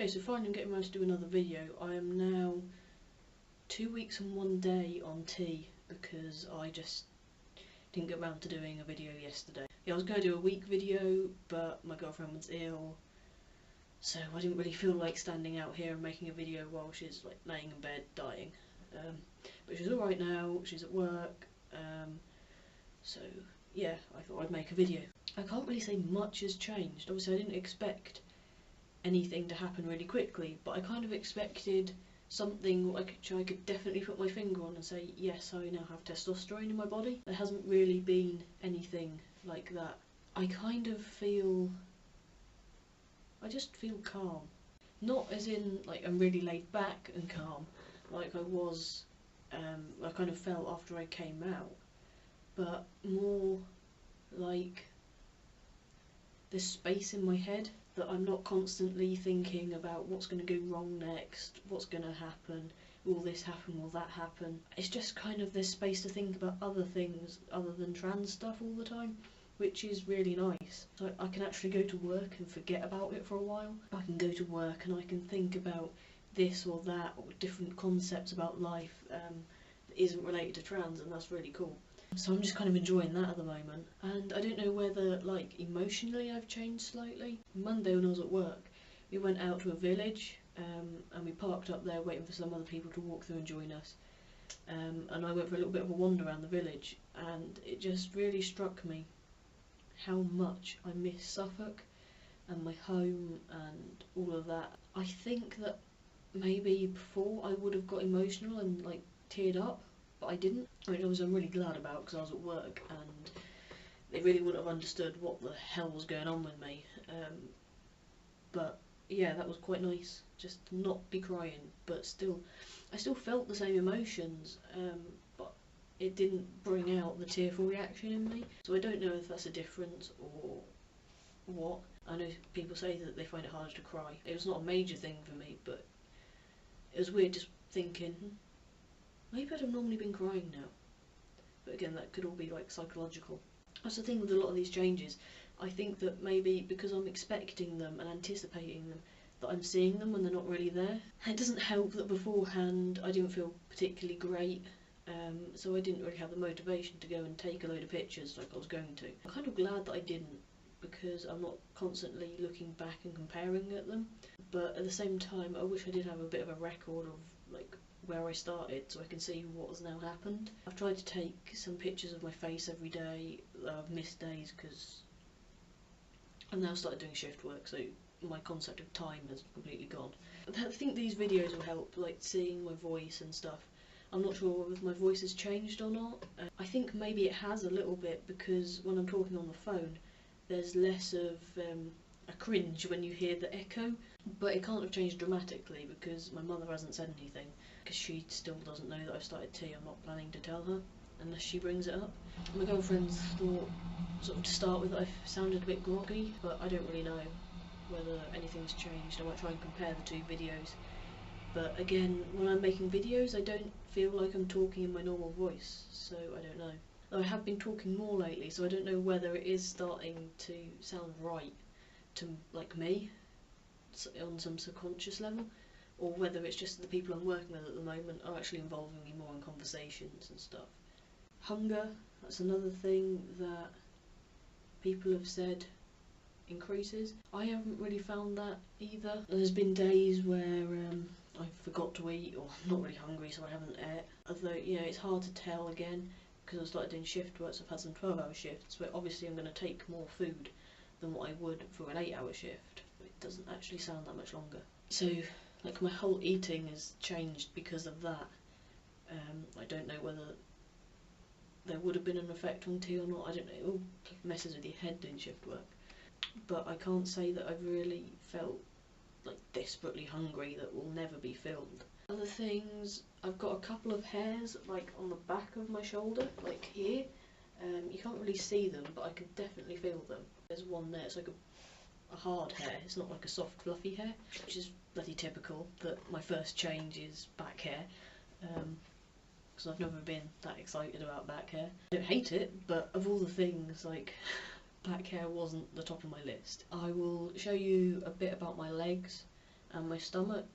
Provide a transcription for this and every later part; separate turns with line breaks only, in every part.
Okay, so finally I'm getting around to do another video. I am now 2 weeks and 1 day on tea because I just didn't get around to doing a video yesterday. Yeah, I was going to do a week video, but my girlfriend was ill, so I didn't really feel like standing out here and making a video while she's like laying in bed dying. But she's alright now, she's at work, so yeah, I thought I'd make a video. I can't really say much has changed. Obviously I didn't expect anything to happen really quickly, but I kind of expected something which I could definitely put my finger on and say, yes, I now have testosterone in my body. There hasn't really been anything like that. I just feel calm. Not as in, like, I'm really laid back and calm, like I was, I kind of felt after I came out, but more like this space in my head that I'm not constantly thinking about what's going to go wrong next, what's going to happen, will this happen, will that happen. It's just kind of this space to think about other things other than trans stuff all the time, which is really nice. So I can actually go to work and forget about it for a while. I can go to work and I can think about this or that, or different concepts about life that isn't related to trans, and that's really cool. So I'm just kind of enjoying that at the moment, and I don't know whether, like, emotionally I've changed slightly. Monday when I was at work, we went out to a village, and we parked up there waiting for some other people to walk through and join us, and I went for a little bit of a wander around the village, and it just really struck me how much I miss Suffolk and my home and all of that. I think that maybe before I would have got emotional and like teared up, but I didn't, which I'm really glad about because I was at work and they really wouldn't have understood what the hell was going on with me. But yeah, that was quite nice, just to not be crying, but I still felt the same emotions, but it didn't bring out the tearful reaction in me. So I don't know if that's a difference or what. I know people say that they find it harder to cry. It was not a major thing for me, but it was weird just thinking, maybe I'd have normally been crying now. But again, that could all be like psychological. That's the thing with a lot of these changes. I think that maybe because I'm expecting them and anticipating them, that I'm seeing them when they're not really there. And it doesn't help that beforehand I didn't feel particularly great, so I didn't really have the motivation to go and take a load of pictures like I was going to. I'm kind of glad that I didn't, because I'm not constantly looking back and comparing at them. But at the same time, I wish I did have a bit of a record of like where I started, so I can see what has now happened. I've tried to take some pictures of my face every day. I've missed days because I've now started doing shift work, so my concept of time has completely gone. I think these videos will help, like seeing my voice and stuff. I'm not sure if my voice has changed or not. I think maybe it has a little bit, because when I'm talking on the phone there's less of a cringe when you hear the echo, but it can't have changed dramatically because my mother hasn't said anything, because she still doesn't know that I've started tea. I'm not planning to tell her unless she brings it up. My girlfriend's thought, sort of to start with, that I've sounded a bit groggy, but I don't really know whether anything's changed. I might try and compare the two videos, but again, when I'm making videos I don't feel like I'm talking in my normal voice, so I don't know. I have been talking more lately, so I don't know whether it is starting to sound right to like me on some subconscious level, or whether it's just the people I'm working with at the moment are actually involving me more in conversations and stuff. Hunger, that's another thing that people have said increases. I haven't really found that either. There's been days where I forgot to eat, or I'm not really hungry so I haven't ate. Although, you know, it's hard to tell again, because I started doing shift work, so I've had some 12-hour shifts, but obviously I'm going to take more food than what I would for an 8-hour shift. It doesn't actually sound that much longer. So, like, my whole eating has changed because of that. I don't know whether there would have been an effect on tea or not. I don't know. It all messes with your head doing shift work. But I can't say that I've really felt like desperately hungry that will never be filled. Other things, I've got a couple of hairs like on the back of my shoulder, like here. You can't really see them, but I can definitely feel them. There's one there, it's like a hard hair, it's not like a soft fluffy hair, which is bloody typical that my first change is back hair, because I've never been that excited about back hair. I don't hate it, but of all the things, like, back hair wasn't the top of my list. I will show you a bit about my legs. and my stomach.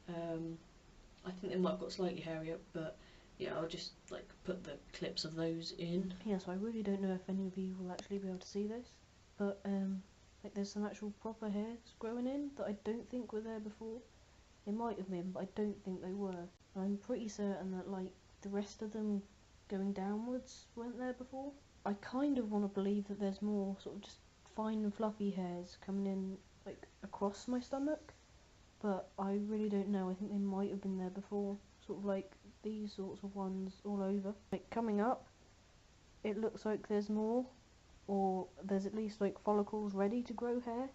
I think they might have got slightly hairier, but yeah, I'll just like put the clips of those in. Yeah, so I really don't know if any of you will actually be able to see this, but like there's some actual proper hairs growing in that I don't think were there before. They might have been, but I don't think they were. I'm pretty certain that like the rest of them going downwards weren't there before. I kind of want to believe that there's more sort of just fine and fluffy hairs coming in like across my stomach, but I really don't know. I think they might have been there before, sort of like these sorts of ones all over. Like coming up, it looks like there's more, or there's at least like follicles ready to grow hair,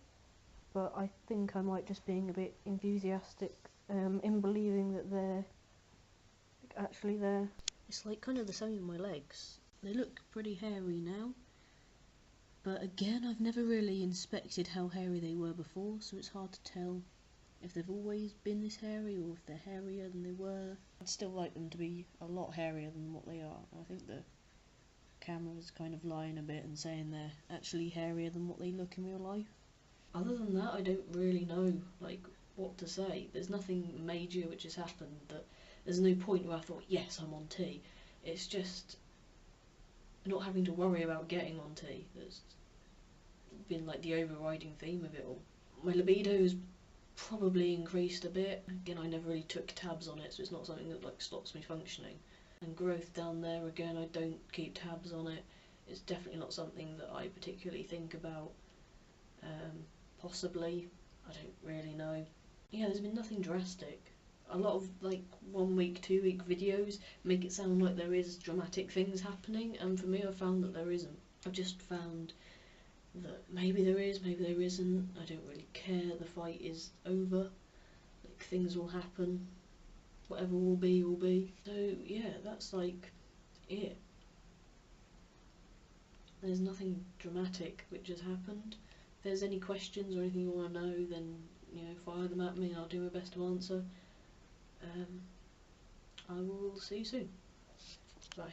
but I think I might just being a bit enthusiastic in believing that they're like, actually there. It's like kind of the same with my legs. They look pretty hairy now, but again I've never really inspected how hairy they were before, so it's hard to tell if they've always been this hairy or if they're hairier than they were. I'd still like them to be a lot hairier than what they are. I think the camera's kind of lying a bit and saying they're actually hairier than what they look in real life. Other than that, I don't really know like what to say. There's nothing major which has happened that there's no point where I thought, yes, I'm on T. It's just not having to worry about getting on T that's been like the overriding theme of it all. My libido's probably increased a bit. Again, I never really took tabs on it, so it's not something that like stops me functioning. And growth down there, again, I don't keep tabs on it. It's definitely not something that I particularly think about. Possibly, I don't really know. Yeah, there's been nothing drastic. A lot of like 1 week, 2 week videos make it sound like there is dramatic things happening, and for me I found that there isn't. I've just found that maybe there is, maybe there isn't. I don't really care. The fight is over. Like things will happen. Whatever will be, will be. So yeah, that's like it. There's nothing dramatic which has happened. If there's any questions or anything you want to know, then you know, fire them at me and I'll do my best to answer. I will see you soon. Bye.